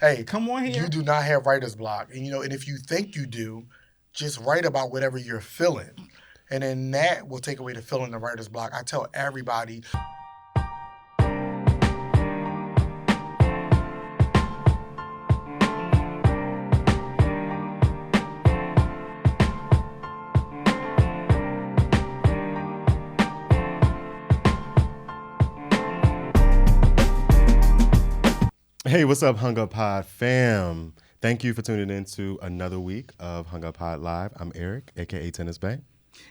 Hey, come on here. You do not have writer's block. And, and if you think you do, just write about whatever you're feeling. And then that will take away the feeling of writer's block. I tell everybody. Hey, what's up, Hung Up Pod fam? Thank you for tuning in to another week of Hung Up Pod Live. I'm Eric, a.k.a. Tennis Bay.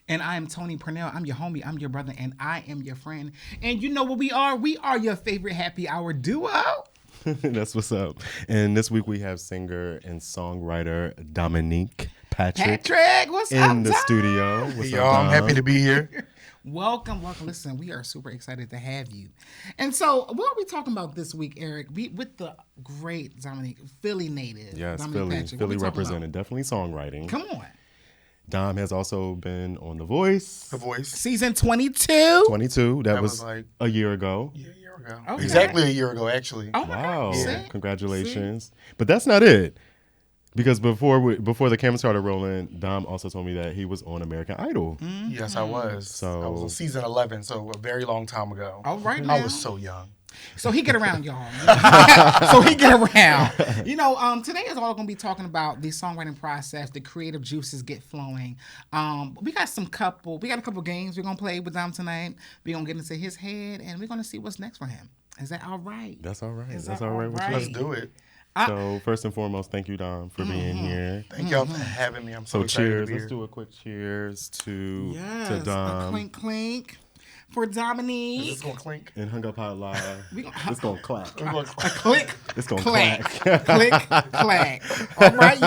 And I am Tony Purnell. I'm your homie, I'm your brother, and I am your friend. And you know what we are? We are your favorite happy hour duo. That's what's up. And this week we have singer and songwriter Dominic Patrick. What's up, in the studio. What's Y'all, up, I'm happy to be here. Welcome. Listen, we are super excited to have you. And so, what are we talking about this week, Eric? With the great Dominic, Philly native. Yes, Dominic Patrick. Philly represented. Definitely songwriting. Come on. Dom has also been on The Voice. The Voice. Season 22. 22. That was like a year ago. Yeah, a year ago. Okay. Exactly a year ago, actually. Oh my Wow. God. Yeah. Congratulations. See? But that's not it. Because before the camera started rolling, Dom also told me that he was on American Idol. Mm-hmm. Yes, I was. I was on season 11, so a very long time ago. All right now. I was so young. So he get around, y'all. So he get around. Today is all going to be talking about the songwriting process, the creative juices get flowing. We got a couple games we're going to play with Dom tonight. We're going to get into his head, and we're going to see what's next for him. Is that all right? That's all right. That's all right with you. Let's do it. So first and foremost, thank you, Dom, for being here. Thank y'all for having me. I'm so excited cheers. to be here. Let's do a quick cheers to A Dom. clink clink for Dominique. Is this gonna clink? And Hung Up Pod Live. It's gonna clap. A click. It's gonna clack. clack. Click clack. All right,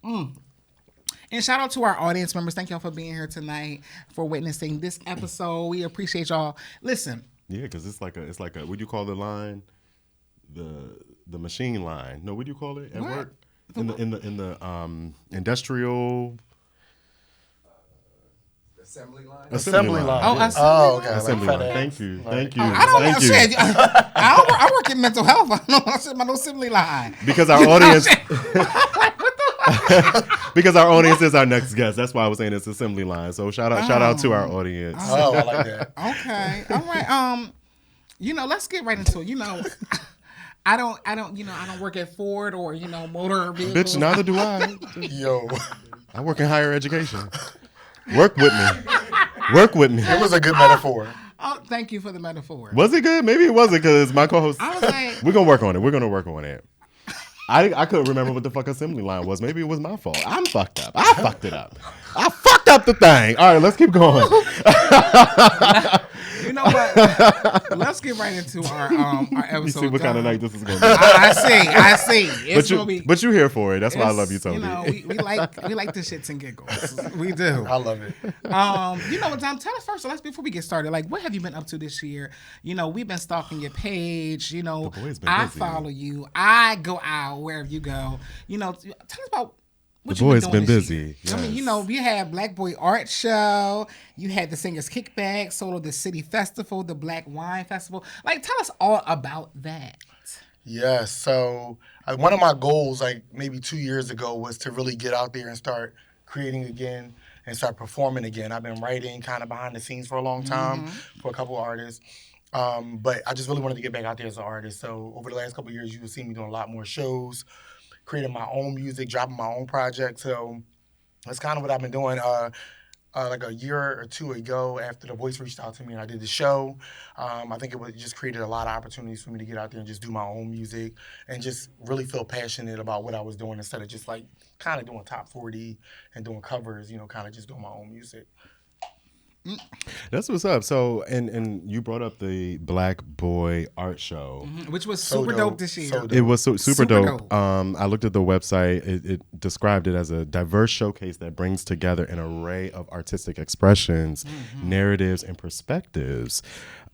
y'all. And shout out to our audience members. Thank y'all for being here tonight, for witnessing this episode. We appreciate y'all. Listen. Yeah, because it's like a what do you call the line? The machine line. No, what do you call it at work? In the industrial Assembly line. Oh, yeah. assembly Okay. assembly like line. FedEx. Thank you. Like, I don't know shit. I work in mental health. I don't know shit about no assembly line. Because our audience because our audience is our next guest. That's why I was saying it's assembly line. So shout out to our audience. Oh, I like that. Okay. All right. Let's get right into it. I don't work at Ford or, motor vehicles. Bitch, neither do I. Yo. I work in higher education. Work with me. It was a good metaphor. Oh, thank you for the metaphor. Was it good? Maybe it wasn't because my co-host. I was like, we're gonna work on it. I couldn't remember what the fuck assembly line was. Maybe it was my fault. I'm fucked up. I fucked it up. I fucked up the thing. All right, let's keep going. You know what? Let's get right into our episode. You see what kind of night this is going to be. I see. But you're here for it. That's why I love you, Tony. We like the shits and giggles. We do. I love it. You know what, Dom? Tell us first. So before we get started, like, what have you been up to this year? We've been stalking your page. The boy's been I busy. follow you. I go out wherever you go. Tell us about. What The boy's been busy. Yes. I mean, we had Black Boy Art Show. You had the Singers Kickback, Solo the City Festival, the Black Wine Festival. Like, tell us all about that. Yes. So one of my goals, like maybe 2 years ago, was to really get out there and start creating again and start performing again. I've been writing kind of behind the scenes for a long time for a couple of artists. But I just really wanted to get back out there as an artist. So over the last couple of years, you will see me doing a lot more shows, creating my own music, dropping my own project. So that's kind of what I've been doing. Like a year or two ago, after The Voice reached out to me and I did the show, I think it just created a lot of opportunities for me to get out there and just do my own music and just really feel passionate about what I was doing instead of just like kind of doing top 40 and doing covers, kind of just doing my own music. That's what's up. So, and you brought up the Black Boy Art Show, which was super dope this year. It was super dope. I looked at the website. It described it as a diverse showcase that brings together an array of artistic expressions, narratives, and perspectives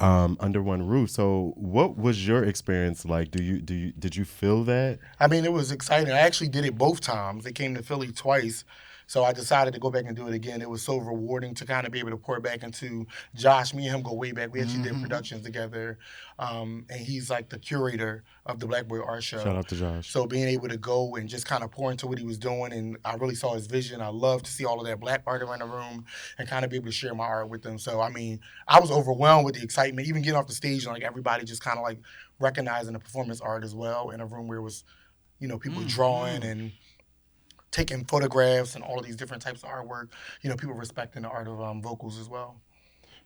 under one roof. So, what was your experience like? Did you feel that? I mean, it was exciting. I actually did it both times. They came to Philly twice. So I decided to go back and do it again. It was so rewarding to kind of be able to pour back into Josh. Me and him go way back. We actually did productions together. And he's like the curator of the Black Boy Art Show. Shout out to Josh. So being able to go and just kind of pour into what he was doing, and I really saw his vision. I love to see all of that Black art around the room and kind of be able to share my art with them. So, I mean, I was overwhelmed with the excitement, even getting off the stage and like everybody just kind of like recognizing the performance art as well in a room where it was, you know, people drawing and taking photographs and all of these different types of artwork, you know, people respecting the art of vocals as well.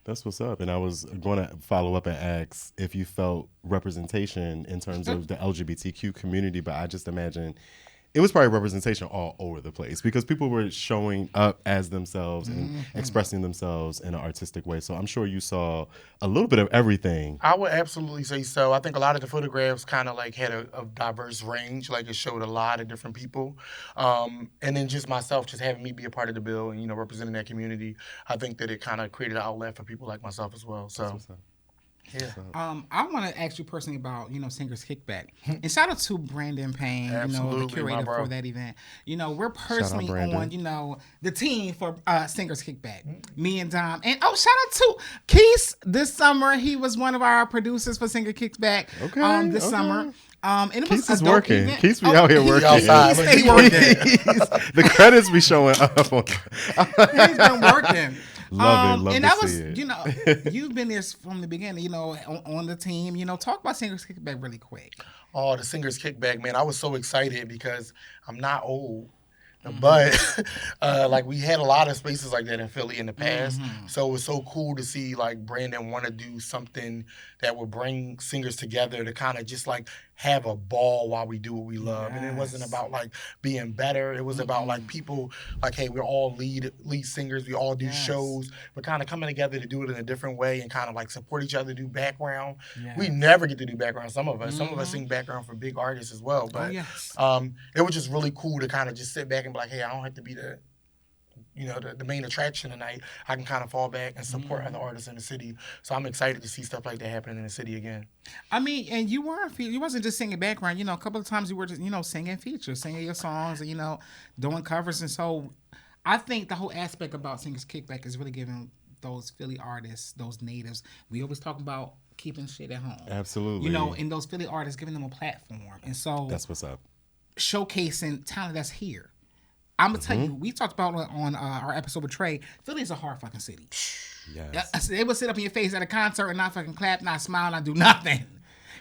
That's what's up. And I was going to follow up and ask if you felt representation in terms of the LGBTQ community, but I just imagine it was probably representation all over the place because people were showing up as themselves and expressing themselves in an artistic way. So I'm sure you saw a little bit of everything. I would absolutely say so. I think a lot of the photographs kind of like had a diverse range. Like it showed a lot of different people. And then just myself, just having me be a part of the bill and, you know, representing that community, I think that it kind of created an outlet for people like myself as well. So. Yeah. I want to ask you personally about, you know, Singers Kickback. And shout out to Brandon Payne, you know, the curator for that event. You know, we're personally on, you know, the team for Singers Kickback. Me and Dom. And shout out to Keith this summer. He was one of our producers for Singer Kickback this summer. And it was Keith is working. Event. Keith be out here working. Outside. He's working. The credits be showing up on. He's been working. Love and to that was, see it. you know, you've been there from the beginning, you know, on the team. You know, talk about Singers Kickback really quick. Oh, the Singers Kickback, man. I was so excited because I'm not old. But like we had a lot of spaces like that in Philly in the past. So it was so cool to see like Brandon want to do something that would bring singers together to kind of just like have a ball while we do what we love. And it wasn't about like being better. It was about like people like, hey, we're all lead singers. We all do shows. We're kind of coming together to do it in a different way and kind of like support each other, do background. We never get to do background. Some of us sing background for big artists as well. But it was just really cool to kind of just sit back and be like, hey, I don't have to be the, you know, the main attraction tonight. I can kind of fall back and support other artists in the city. So I'm excited to see stuff like that happening in the city again. I mean, and you wasn't just singing background. You know, a couple of times you were just, you know, singing features, singing your songs, and, you know, doing covers. And so I think the whole aspect about Singers Kickback is really giving those Philly artists, those natives, we always talk about keeping shit at home. Absolutely. You know, and those Philly artists, giving them a platform. And so that's what's up. Showcasing talent that's here. I'm gonna tell you, we talked about on our episode with Trey. Philly is a hard fucking city. Yes. They would sit up in your face at a concert and not fucking clap, not smile, not do nothing.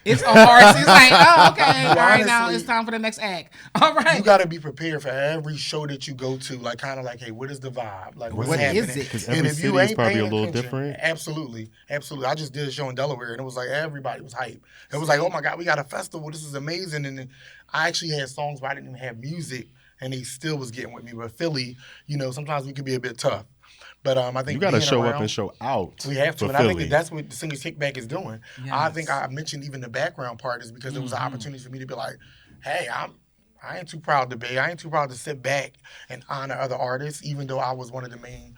It's a hard city. It's like, oh, okay, all right, now it's time for the next act. All right. You got to be prepared for every show that you go to. Like, kind of like, hey, what is the vibe? Like, what's happening? Is it? Because every city is probably a little different. Absolutely. I just did a show in Delaware, and it was like everybody was hype. It was like, oh my God, we got a festival. This is amazing. And then I actually had songs where I didn't even have music, and they still was getting with me. But Philly, you know, sometimes we could be a bit tough. But I think you got to show up and show out. We have to, and Philly. I think that's what the Singers Kickback is doing. Yes. I think I mentioned even the background part is because it was an opportunity for me to be like, hey, I ain't too proud to be. I ain't too proud to sit back and honor other artists, even though I was one of the main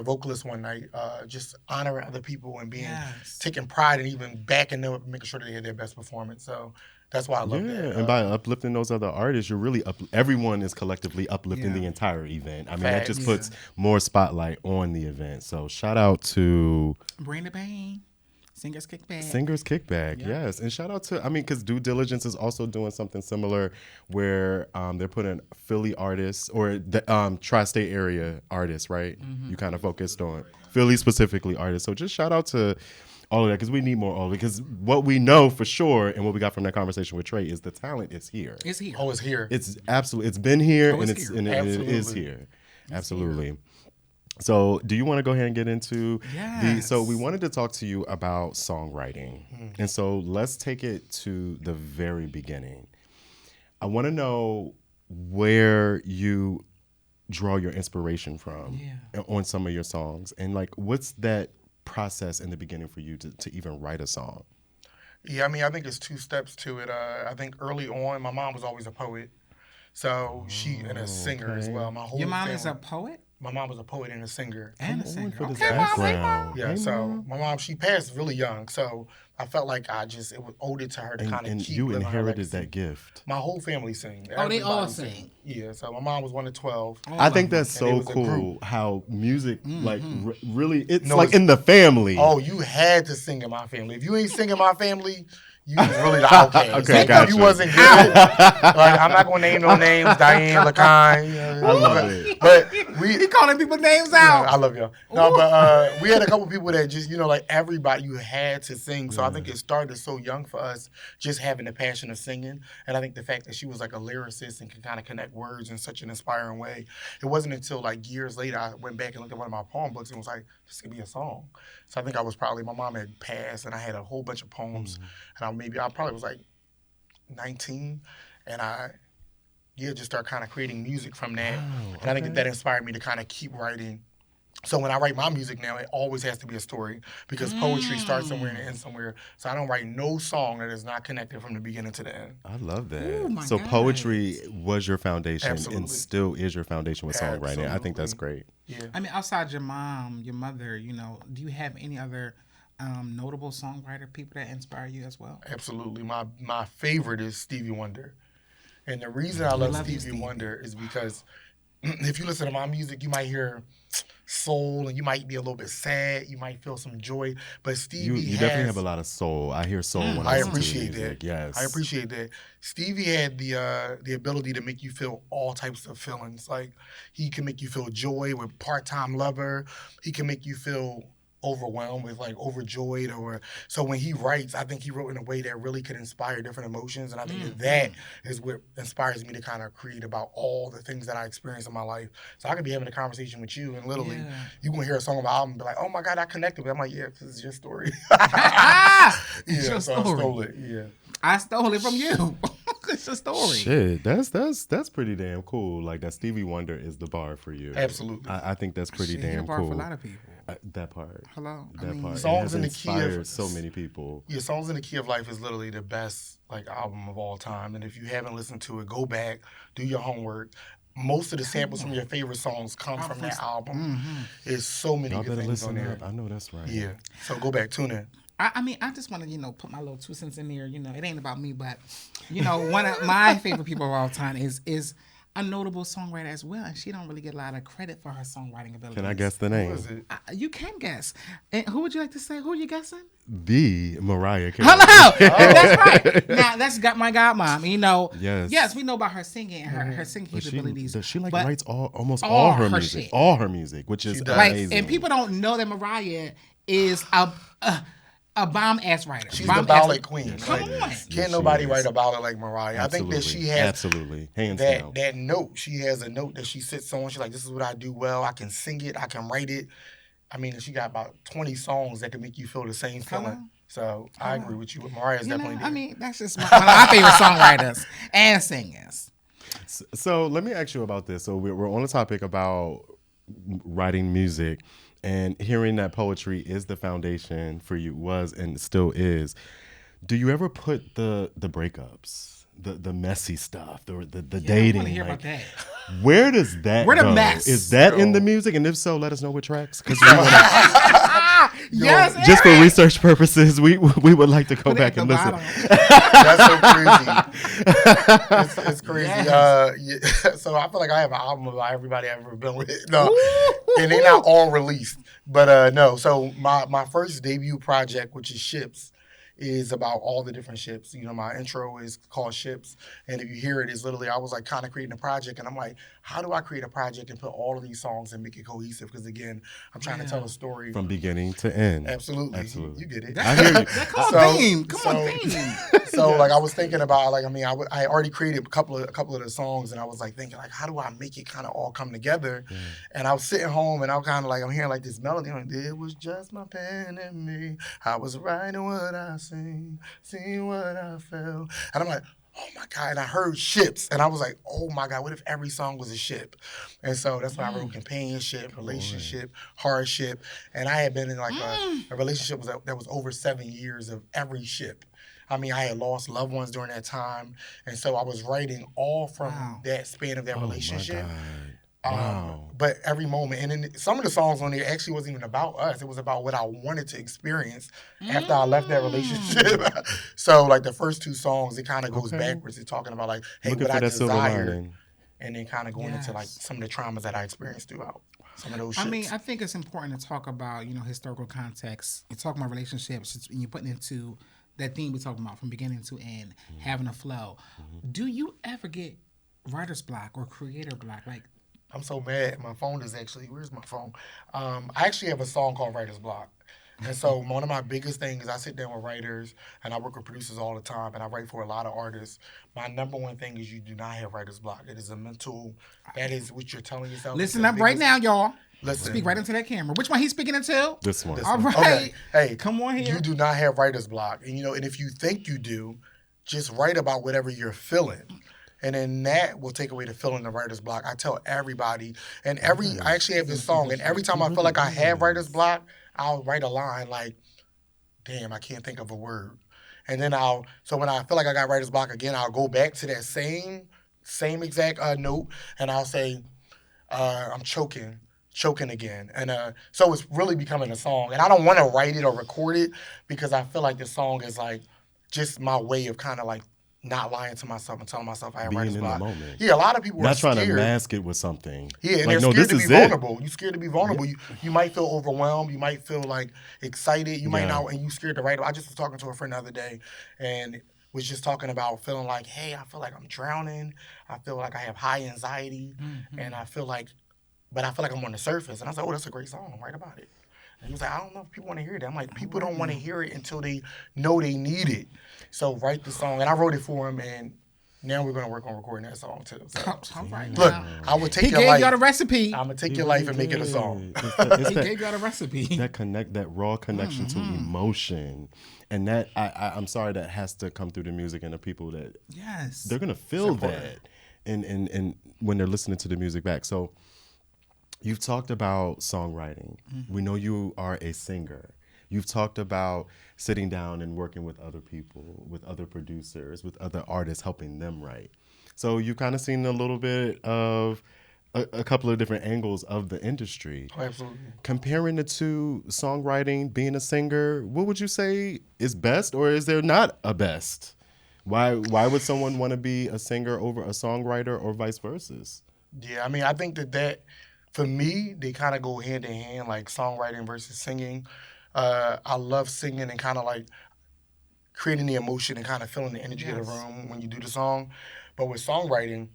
vocalists one night. Just honoring other people and being taking pride and even backing them up and making sure that they had their best performance. So that's why I love that. And by uplifting those other artists, you're really everyone is collectively uplifting the entire event. I mean, that just puts more spotlight on the event. So shout out to Brandon Payne, Singers Kickback. Singers Kickback, yes. And shout out to, I mean, because Due Diligence is also doing something similar where they're putting Philly artists or the tri-state area artists, right? You kind of focused on Philly specifically artists. So just shout out to all of that because we need more all of it. Because what we know for sure and what we got from that conversation with Trey is the talent is here. It's here. Oh, it's here. It's absolutely, it's been here and it's here. And it is here. Absolutely. So do you want to go ahead and get into so we wanted to talk to you about songwriting. And so let's take it to the very beginning. I want to know where you draw your inspiration from on some of your songs and like what's that process in the beginning for you to even write a song? Yeah, I mean, I think there's two steps to it. I think early on, my mom was always a poet. So she and a singer as well. My whole Your mom family, is a poet? my mom was a poet and a singer. And a singer. For this Okay, Mom. Hey, Mom. background. Yeah, Hey, so Mom. my mom, she passed really young, so I felt like it was owed it to her to kind of And keep you living her inherited legacy. that gift. My whole family sing. Oh, they all Everybody sing. Yeah, so my mom was one of 12. I think that's And it so was a cool group. how music, like, really, it's No, like it's- in the family. Oh, you had to sing in my family. If you ain't sing in my family, you was really the outcast. Okay, Like, gotcha. if you wasn't good, like, I'm not going to name no names, Diane, LaKine. I love it. But He calling people names yeah, out. I love y'all. No, but we had a couple people that just, like everybody, you had to sing. So I think it started so young for us, just having the passion of singing. And I think the fact that she was like a lyricist and could kind of connect words in such an inspiring way. It wasn't until like years later I went back and looked at one of my poem books and was like, this could be a song. So I think my mom had passed and I had a whole bunch of poems. And I probably was like 19 and I just start kind of creating music from that. And I think that inspired me to kind of keep writing. So when I write my music now, it always has to be a story because poetry starts somewhere and ends somewhere. So I don't write no song that is not connected from the beginning to the end. I love that. Oh, my So God. poetry was your foundation Absolutely. and still is your foundation with songwriting. I think that's great. Yeah. I mean, outside your mom, your mother, do you have any other notable songwriter people that inspire you as well? Absolutely. My favorite is Stevie Wonder. And the reason I love Stevie Wonder is because if you listen to my music, you might hear soul and you might be a little bit sad. You might feel some joy. But Stevie You definitely have a lot of soul. I hear soul when I listen to appreciate music. that. Yes. I appreciate that. Stevie had the ability to make you feel all types of feelings. Like he can make you feel joy with Part-Time Lover. He can make you feel overwhelmed with like overjoyed so when he writes, I think he wrote in a way that really could inspire different emotions, and I think that is what inspires me to kind of create about all the things that I experience in my life. So I could be having a conversation with you and literally you gonna hear a song on my album and be like, oh my God, I connected with it. I'm like, yeah, this is your story. It's your so story. I stole it. Yeah. I stole it from you. It's a story. Shit, that's pretty damn cool. Like that Stevie Wonder is the bar for you. Absolutely. I think that's pretty Shit, damn the bar cool. for a lot of people. That part. Hello? That part. Songs it in has the Key of- inspired so many people. Yeah, Songs in the Key of Life is literally the best like album of all time. And if you haven't listened to it, go back, do your homework. Most of the samples from your favorite songs come from that album. There's so many Y'all good better things on listen there. up. I know that's right. Yeah. So go back, tune in. I mean, I just want to, put my little 2 cents in there. It ain't about me, but, one of my favorite people of all time is a notable songwriter as well, and she don't really get a lot of credit for her songwriting abilities. Can I guess the name? What is it? You can guess. And who would you like to say? Who are you guessing? The Mariah Carey. Hello. That's right. Now that's got my godmom. Yes. Yes, we know about her singing, her singing But capabilities. she but writes almost all all her her music. shit. All her music, which is does. amazing. and people don't know that Mariah is a bomb ass writer. She's bomb the ballad queen. Come Like, on. Can't she nobody is. write a ballad like Mariah. I think that she has absolutely hands down. that note. She has a note that she sits on. She's like, this is what I do well. I can sing it. I can write it. I mean, she got about 20 songs that can make you feel the same feeling. So I agree with you. Mariah's definitely there. I mean, that's just one of my favorite songwriters and singers. So let me ask you about this. So we're on a topic about writing music, and hearing that poetry is the foundation for you, was and still is. Do you ever put the breakups, the messy stuff, the dating? I want to hear like, about that. where does that Where the go? mess? Is that in the music? And if so, let us know what tracks. Because Yes, just for Eric. research purposes, we would like to go Put it back at and the listen. bottom. That's so crazy. It's crazy. Yes. So I feel like I have an album about everybody I've ever been with. No, and they're not all released. But no, so my first debut project, which is Ships, is about all the different ships. My intro is called Ships. And if you hear it, it's literally, I was like kind of creating a project. And I'm like, how do I create a project and put all of these songs and make it cohesive? Because again, I'm trying to tell a story. From beginning to end. Absolutely. You get it. I hear you. That's called theme. Come on, theme. So like I was thinking about I already created a couple of the songs, and I was like thinking like, how do I make it kind of all come together? Yeah. And I was sitting home and I'm kind of like, I'm hearing like this melody. I'm like, it was just my pen and me. I was writing what I sing what I felt. And I'm like, oh my God. And I heard ships. And I was like, oh my God, what if every song was a ship? And so that's why I wrote companionship, relationship, hardship. And I had been in like a relationship that was over 7 years of every ship. I mean, I had lost loved ones during that time. And so I was writing all from that span of that relationship. Wow. But every moment, and then some of the songs on there actually wasn't even about us. It was about what I wanted to experience after I left that relationship. So like the first 2 songs, it kind of goes backwards. It's talking about like, hey, Looking what for I that silver desired, lining. and then kind of going into like some of the traumas that I experienced throughout some of those shits. I mean, I think it's important to talk about, historical context. You're talking about relationships, and you're putting into that theme we're talking about from beginning to end, having a flow. Do you ever get writer's block or creator block? Like, I'm so mad. My phone is actually, where's my phone? I actually have a song called Writer's Block. And so one of my biggest things, I sit down with writers and I work with producers all the time and I write for a lot of artists. My number one thing is you do not have writer's block. It is a mental, that is what you're telling yourself. Listen up right now, y'all. Listen. Speak right into that camera. Which one he's speaking into? This one. All right. Okay. Hey, come on here. You do not have writer's block. And and if you think you do, just write about whatever you're feeling. And then that will take away the feeling of writer's block. I tell everybody, and I actually have this song, and every time I feel like I have writer's block, I'll write a line like, damn, I can't think of a word. And then so when I feel like I got writer's block again, I'll go back to that same exact note, and I'll say, I'm choking again. And so it's really becoming a song. And I don't want to write it or record it because I feel like the song is like just my way of kind of like not lying to myself and telling myself I have writer's block. Being in the moment. Yeah, a lot of people not are scared. Trying to mask it with something. Yeah, and like, they're scared to be vulnerable. It. You're scared to be vulnerable. You might feel overwhelmed. You might feel like excited. You might not, and you're scared to write. I just was talking to a friend the other day, and was just talking about feeling like, hey, I feel like I'm drowning. I feel like I have high anxiety, and I feel like I'm on the surface. And I was like, oh, that's a great song. Write about it. And he was like, I don't know if people want to hear that. I'm like, people don't want to hear it until they know they need it. So write the song. And I wrote it for him, and now we're going to work on recording that song, too. So, look, I would take your life. He gave y'all the recipe. I'm going to take your life and make it a song. He gave y'all the recipe. That raw connection to emotion. And that, I'm sorry, that has to come through the music and the people that, they're going to feel that and when they're listening to the music back. So you've talked about songwriting. We know you are a singer. You've talked about sitting down and working with other people, with other producers, with other artists, helping them write. So you've kind of seen a little bit of a couple of different angles of the industry. Oh, absolutely. Comparing the two, songwriting, being a singer, what would you say is best, or is there not a best? Why would someone want to be a singer over a songwriter, or vice versa? Yeah, I mean, I think that for me, they kind of go hand in hand, like songwriting versus singing. I love singing and kind of like creating the emotion and kind of feeling the energy of the room when you do the song. But with songwriting,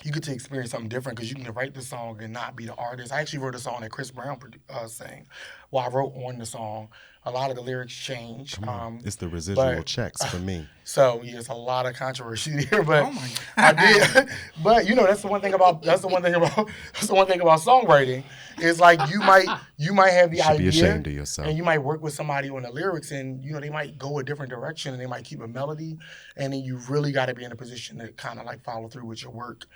you get to experience something different because you can write the song and not be the artist. I actually wrote a song that Chris Brown sang. Well, I wrote on the song. A lot of the lyrics changed. It's the residual checks for me. So yeah, it's a lot of controversy there, but oh my God. I did. But that's the one thing about songwriting is like you might have the idea, be ashamed of yourself, and you might work with somebody on the lyrics, and they might go a different direction, and they might keep a melody, and then you really got to be in a position to kind of like follow through with your work.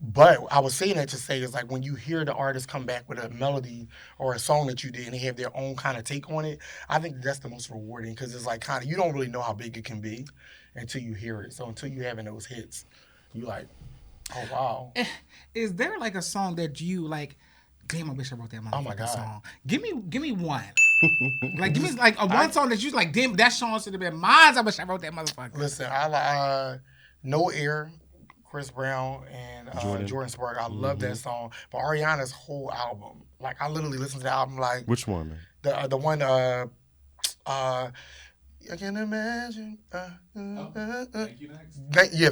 But I was saying that to say is like when you hear the artist come back with a melody or a song that you did and they have their own kind of take on it, I think that's the most rewarding because it's like kind of, you don't really know how big it can be until you hear it. So until you having those hits, you like, oh, wow. Is there like a song that you like, damn, I wish I wrote that motherfucking song. Give me one. Like, give me like a one song that you like, damn, that song should have been mine. I wish I wrote that motherfucker. Listen, I No Air, Chris Brown and Jordan Spark. I love that song. But Ariana's whole album, like I literally listened to the album like. Which one, man? The one I can imagine. Thank You Next.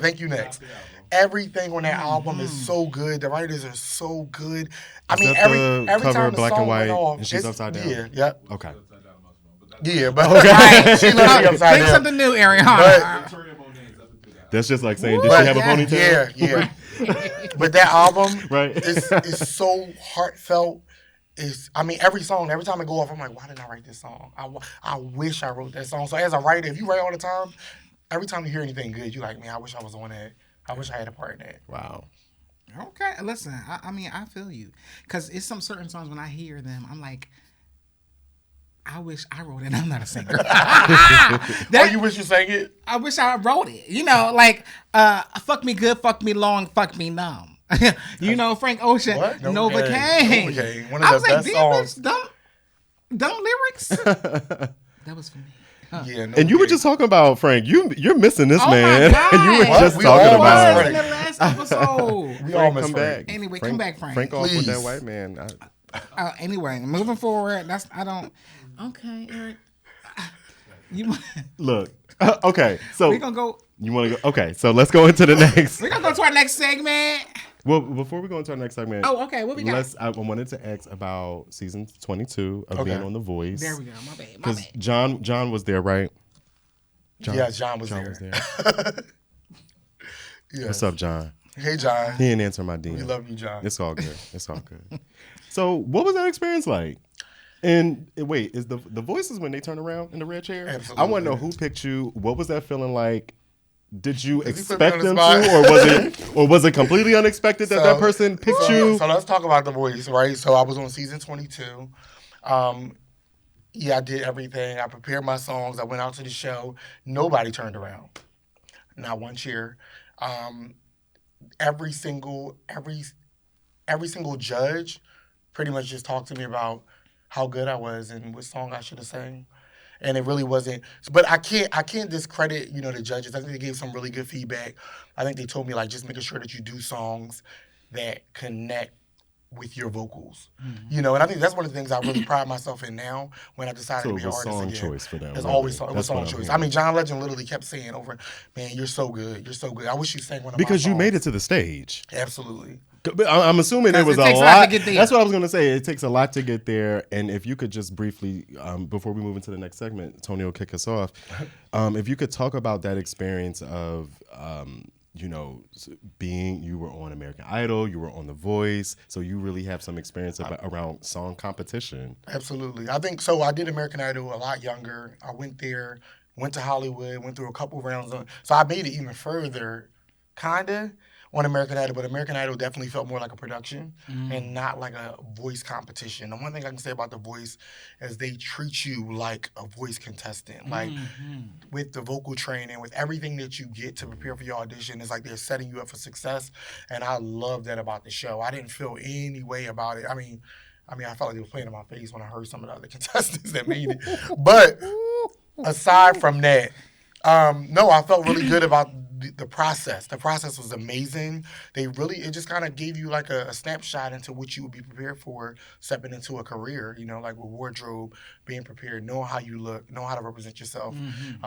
Thank You Next. Everything on that album is so good. The writers are so good. I mean, every cover time the black song and white went off, and she's upside down. Yeah, yep. Okay. Yeah, but she literally upside down. Think something new, Ariana. That's just like saying, did she have a ponytail? Yeah. But that album, right? is so heartfelt. Every song, every time I go off, I'm like, why didn't I write this song? I wish I wrote that song. So as a writer, if you write all the time, every time you hear anything good, you're like, man, I wish I was on that. I wish I had a part in that. Wow. Okay, listen, I feel you. Because it's some certain songs when I hear them, I'm like, I wish I wrote it. I'm not a singer. You wish you sang it? I wish I wrote it. Like, fuck me good, fuck me long, fuck me numb. You know Frank Ocean, What? Novocaine. Novocaine, one of I the was like, best damn, songs. bitch, dumb lyrics. That was for me. Yeah, And you were just talking about Frank. You're missing this Oh man. my God. You were What? just We talking all about was in the last episode. We all Frank, miss come Frank. back. Anyway, come back, Frank. Frank off with that Please. white man. Anyway, moving forward. Okay, Eric. You. Look. Okay, so We're gonna go. you want to go? Okay, so let's go into the next. We're gonna go to our next segment. Well, before we go into our next segment, Oh, okay. What we got? I wanted to ask about season 22 of being on The Voice. There we go. My bad. Because John was there, right? Yeah, John was there. Yes. What's up, John? Hey, John. He didn't answer my DM. We love you, John. It's all good. It's all good. So, what was that experience like? And wait, is the voices when they turn around in the red chair? Absolutely. I want to know who picked you. What was that feeling like? Did you put me expect on the them spot? to, or was it completely unexpected that person picked you? So let's talk about The Voice, right? So I was on season 22. Yeah, I did everything. I prepared my songs. I went out to the show. Nobody turned around. Not one cheer. Every single judge pretty much just talked to me about how good I was and what song I should have sang. And it really wasn't. But I can't discredit, the judges. I think they gave some really good feedback. I think they told me, like, just making sure that you do songs that connect with your vocals. And I think that's one of the things I really pride myself in now when I decided to be an artist again. So it was song choice for them. It's really. always it was That's song what I'm choice. hearing. I mean, John Legend literally kept saying over, man, you're so good. You're so good. I wish you sang one of my songs. Because you made it to the stage. Absolutely. I'm assuming it was it a takes a lot. lot to get there. That's what I was going to say. It takes a lot to get there. And if you could just briefly, before we move into the next segment, Tony will kick us off. If you could talk about that experience of, you were on American Idol, you were on The Voice, so you really have some experience around song competition. Absolutely. I think so. I did American Idol a lot younger. I went there, went to Hollywood, went through a couple rounds. So I made it even further, kind of, on American Idol. But American Idol definitely felt more like a production and not like a voice competition. The one thing I can say about The Voice is they treat you like a voice contestant. Like with the vocal training, with everything that you get to prepare for your audition, it's like they're setting you up for success. And I love that about the show. I didn't feel any way about it. I mean, I felt like it was playing in my face when I heard some of the other contestants that made it. But aside from that, no, I felt really good about the process. The process was amazing. It just kind of gave you like a snapshot into what you would be prepared for stepping into a career, like with wardrobe, being prepared, knowing how you look, know how to represent yourself,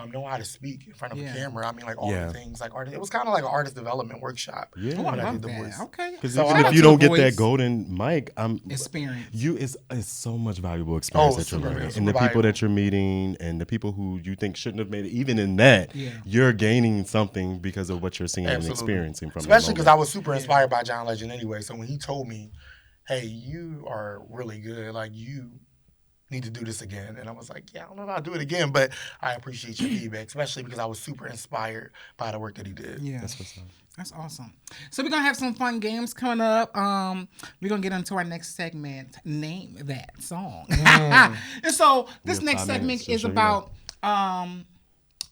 know how to speak in front of a camera. I mean, like all the things, like art. It was kind of like an artist development workshop. Yeah. When I I love did The Voice. that. Okay. Because So even shout if out you to don't The get that Voice. golden mic, Experience. it's so much valuable experience that you're super, learning. super And the people valuable. that you're meeting and the people who you think shouldn't have made it, even in that, you're gaining something because of what you're seeing and experiencing from Especially because that I was super inspired by John Legend anyway. So when he told me, hey, you are really good, like you need to do this again. And I was like, yeah, I don't know if I'll do it again, but I appreciate your feedback, especially because I was super inspired by the work that he did. Yeah. That's what's up. That's awesome. So we're going to have some fun games coming up. We're going to get into our next segment, Name That Song. And so this have next 5 segment minutes, is so about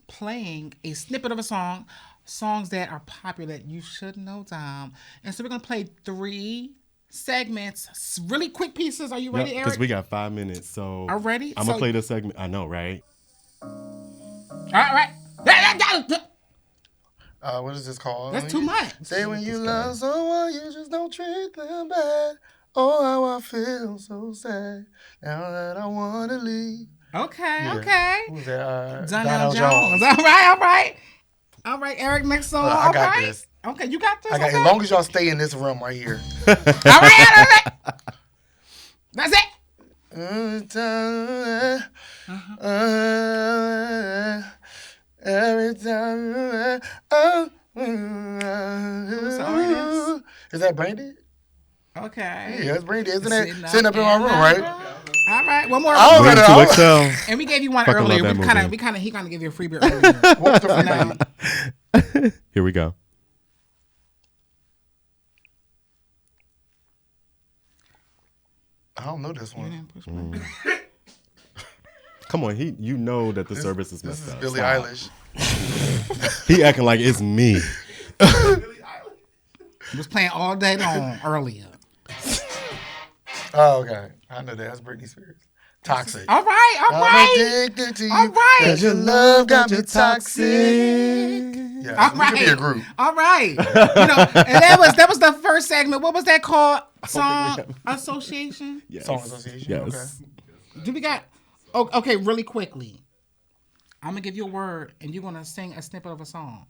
playing a snippet of a song, songs that are popular that you should know, Dom. And so we're going to play 3 segments, really quick pieces. Are you ready, Eric? Because we got 5 minutes, so Are ready? I'm going to play this segment. I know, right? All right. What is this called? That's too much. Say when you love someone, you just don't treat them bad. Oh, how I feel so sad now that I want to leave. Okay. Who's that? Donnell Jones. All right, Eric, next song. I got this. Okay, you got this? I got, okay. as long as y'all stay in this room right here. All right. That's it. Every time, every time, is that Brandy? Okay. Yeah, it's Brandy. Isn't Sitting it sitting up in my room, right? All right, one more. I Wait don't to know. excel. And we gave you one Fucking love earlier. that He movie. kind of gave you a freebie earlier. What's the freebie? Here we go. I don't know this one. Come on, you know that the service is This messed is up. Billie Stop. Eilish. He acting like it's me. Was playing all day long earlier. Oh, okay. I know that. That's Britney Spears. Toxic. All right. I'm addicted to you. All right. 'Cause your love got me toxic. Yeah, All we could be a right. group. All right. And that was the first segment. What was that called? Song Association? Yes. Song Association. Yes. Okay. Do we got... Oh, okay, really quickly. I'm going to give you a word, and you're going to sing a snippet of a song.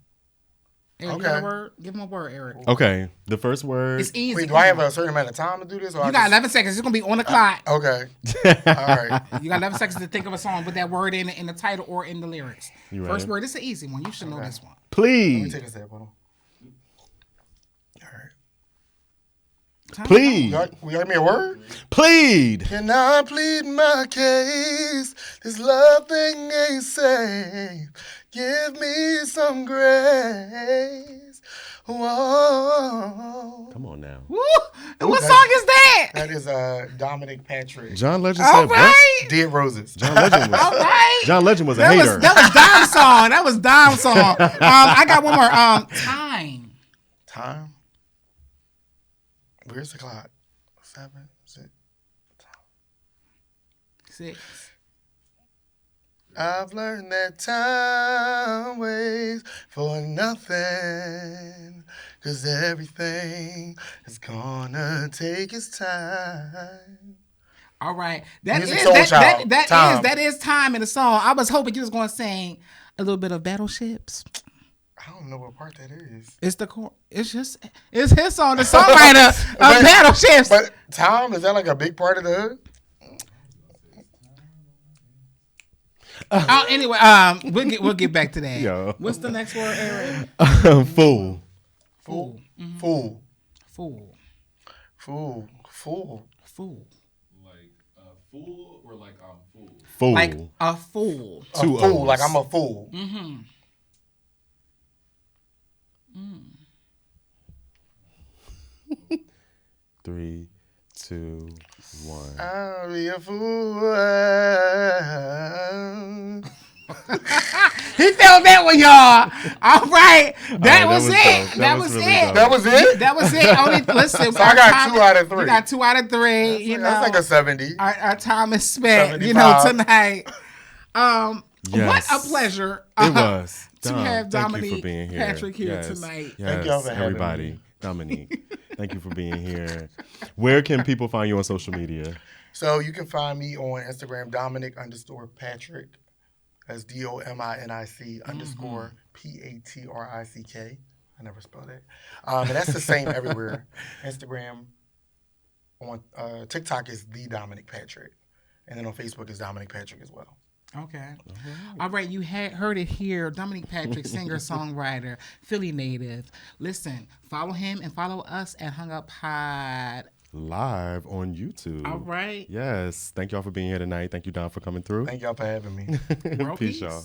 Eric, you got a word? Give him a word, Eric. Okay. The first word. It's easy. Wait, do I have a certain amount of time to do this? Or You got 11 seconds. It's going to be on the clock. Okay. All right. You got 11 seconds to think of a song with that word in the title or in the lyrics. You First ready? word. It's an easy one. You should know this one. Let me Please. take a step. Hold on. All right. Please. Will you give me a word? Plead. Can I plead my case? This love thing ain't safe. Give me some grace. Whoa. Come on now. Woo! And what song is that? That is Dominic Patrick. John Legend All said what? right. Dead Roses. John Legend was. All right. John Legend was a That hater. was Dom's song. That was Dom's song. I got one more. Time. Time. Where's the clock? 7, 6. 6. I've learned that time waits for nothing, 'cause everything is gonna take its time. All right. That Music is Soul that, Child. that, Time. that is time in the song. I was hoping you was going to sing a little bit of Battleships. I don't know what part that is. It's the core. It's his song, the songwriter of Battleships. But time, is that like a big part of the hood? Anyway, we'll get back to that. Yo. What's the next word, Eric? Fool. Fool. Mm-hmm. Fool. Fool. Fool. Fool. Fool. Like fool or like I'm fool? Fool. Like a fool. A Two fool. O's. Like I'm a fool. Mm-hmm. 3, 2, 1. I'll be a fool. He felt that one, y'all. All right. That that was was it. dope. That That was was really it. dope. That was it? That was it. Only listen. So I got 2 out of 3. You got 2 out of 3. You know, That's like a 70. our time is spent. You know, 75. tonight. Yes. What a pleasure. It was. to Dom, have thank you Dominic for being here. Patrick here Yes. tonight. Yes, Thank y'all for having everybody. me. Dominique, thank you for being here. Where can people find you on social media? So you can find me on Instagram, Dominic_Patrick. That's DOMINIC _PATRICK. I never spelled it. And that's the same everywhere. Instagram, on TikTok is TheDominicPatrick. And then on Facebook is Dominic Patrick as well. Okay. All right. You heard it here. Dominic Patrick, singer-songwriter, Philly native. Listen, follow him and follow us at HungUpPod. Live on YouTube. All right. Yes. Thank y'all for being here tonight. Thank you, Don, for coming through. Thank y'all for having me. World Peace, peace. y'all.